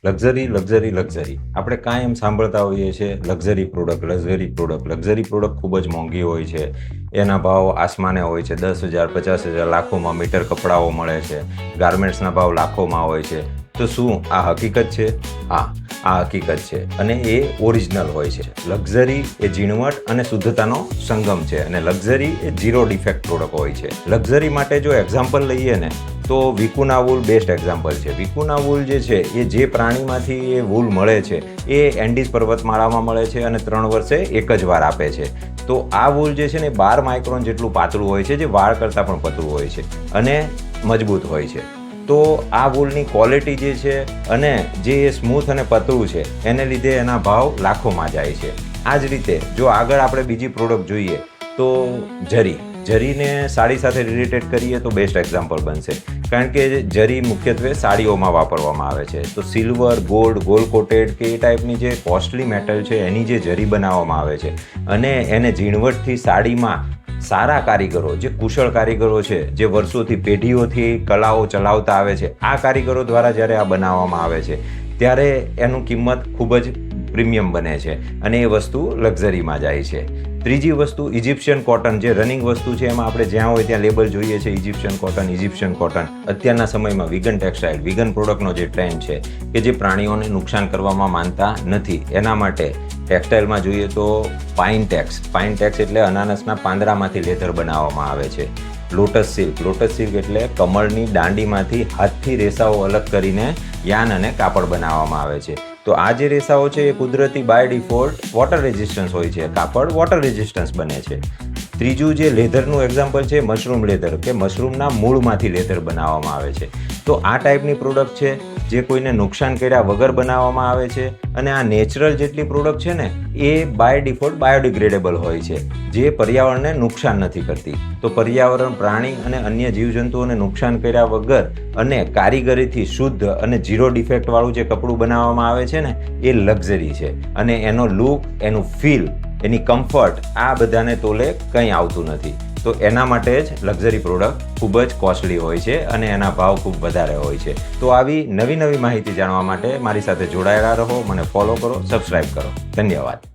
Luxury luxury luxury આપણે કાંઈ એમ સાંભળતા હોઈએ છીએ લક્ઝરી લક્ઝરી પ્રોડક્ટ ખૂબ જ મોંઘી હોય છે. એના ભાવ આસમાને હોય છે. 10,000 50,000 લાખોમાં મીટર કપડાઓ મળે છે. ગાર્મેન્ટ્સના ભાવ લાખોમાં હોય છે. તો શું આ હકીકત છે? હા, આ હકીકત છે અને એ ઓરિજિનલ હોય છે. લક્ઝરી એ ઝીણવટ અને શુદ્ધતાનો સંગમ છે અને લક્ઝરી એ ઝીરો ડિફેક્ટ પ્રોડક્ટ હોય છે. લક્ઝરી માટે જો એક્ઝામ્પલ લઈએ ને તો વિકુના વૂલ બેસ્ટ એક્ઝામ્પલ છે. વિકુના વૂલ જે છે એ જે પ્રાણીમાંથી એ વૂલ મળે છે એ એન્ડીઝ પર્વતમાળામાં મળે છે અને 3 વર્ષે એક જ વાર આપે છે. તો આ વૂલ જે છે ને 12 માઇક્રોન જેટલું પાતળું હોય છે, જે વાળ કરતાં પણ પતળું હોય છે અને મજબૂત હોય છે. તો આ વૂલની ક્વોલિટી જે છે અને જે એ સ્મૂથ અને પતળું છે એને લીધે એના ભાવ લાખોમાં જાય છે. આ જ રીતે જો આગળ આપણે બીજી પ્રોડક્ટ જોઈએ તો જરીને સાડી સાથે રિલેટેડ કરીએ તો બેસ્ટ એક્ઝામ્પલ બનશે, કારણ કે જરી મુખ્યત્વે સાડીઓમાં વાપરવામાં આવે છે. તો સિલ્વર, ગોલ્ડ કોટેડ કે એ ટાઈપની જે કોસ્ટલી મેટલ છે એની જે જરી બનાવવામાં આવે છે અને એને ઝીણવટથી સાડીમાં સારા કારીગરો, જે કુશળ કારીગરો છે, જે વર્ષોથી પેઢીઓથી કલાઓ ચલાવતા આવે છે, આ કારીગરો દ્વારા જ્યારે આ બનાવવામાં આવે છે ત્યારે એનું કિંમત ખૂબ જ પ્રીમિયમ બને છે અને એ વસ્તુ લક્ઝરીમાં જાય છે. ત્રીજી વસ્તુ ઇજિપ્શિયન કોટન, જે રનિંગ વસ્તુ છે એમાં આપણે જ્યાં હોય ત્યાં લેબલ જોઈએ છે ઇજિપ્શિયન કોટન. અત્યારના સમયમાં વિગન ટેક્સટાઇલ, વિગન પ્રોડક્ટનો જે ટ્રેન્ડ છે કે જે પ્રાણીઓને નુકસાન કરવામાં માનતા નથી, એના માટે ટેક્સટાઇલમાં જોઈએ તો પાઇનટેક્સ એટલે અનાનસના પાંદડામાંથી લેધર બનાવવામાં આવે છે. લોટસ સિલ્ક એટલે કમળની દાંડીમાંથી હાથથી રેસાઓ અલગ કરીને યાન અને કાપડ બનાવવામાં આવે છે. તો આ જે રેસાઓ છે એ કુદરતી બાય ડિફોલ્ટ વોટર રેઝિસ્ટન્સ હોય છે, કાપડ વોટર રેઝિસ્ટન્સ બને છે. ત્રીજું જે લેધરનું એક્ઝામ્પલ છે મશરૂમ લેધર, કે મશરૂમના મૂળમાંથી લેધર બનાવવામાં આવે છે. તો આ ટાઈપની પ્રોડક્ટ છે જે કોઈને નુકસાન કર્યા વગર બનાવવામાં આવે છે અને આ નેચરલ જેટલી પ્રોડક્ટ છે ને એ બાય ડિફોલ્ટ બાયોડિગ્રેડેબલ હોય છે, જે પર્યાવરણને નુકસાન નથી કરતી. તો પર્યાવરણ, પ્રાણી અને અન્ય જીવજંતુઓને નુકસાન કર્યા વગર અને કારીગરીથી શુદ્ધ અને ઝીરો ડિફેક્ટવાળું જે કપડું બનાવવામાં આવે છે ને એ લક્ઝરી છે અને એનો લુક, એનું ફીલ, એની કમ્ફર્ટ આ બધાને તોલે કંઈ આવતું નથી. તો એના માટે જ લક્ઝરી પ્રોડક્ટ ખૂબ જ કોસ્ટલી હોય છે અને એના ભાવ ખૂબ વધારે હોય છે. તો આવી નવી માહિતી જાણવા માટે મારી સાથે જોડાયેલા રહો, મને ફોલો કરો, સબસ્ક્રાઈબ કરો. ધન્યવાદ.